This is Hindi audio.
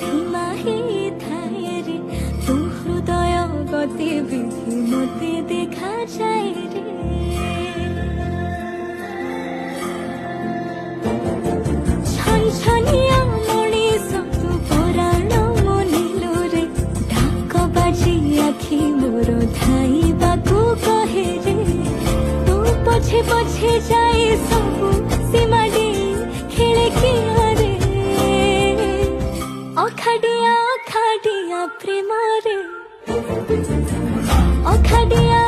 धीमा ही थाए रे तू हृदय गतिविधि मते देखा जाए रे छनछनिया मनीष तू पराण मनिलु रे ढाक बाजी आखि मोर धाइबाकू कहे रे तू पछे पछे जाए सबु सीमा डे खेले किया रे अखाडिया अखाडिया प्रेम रे अखाडिया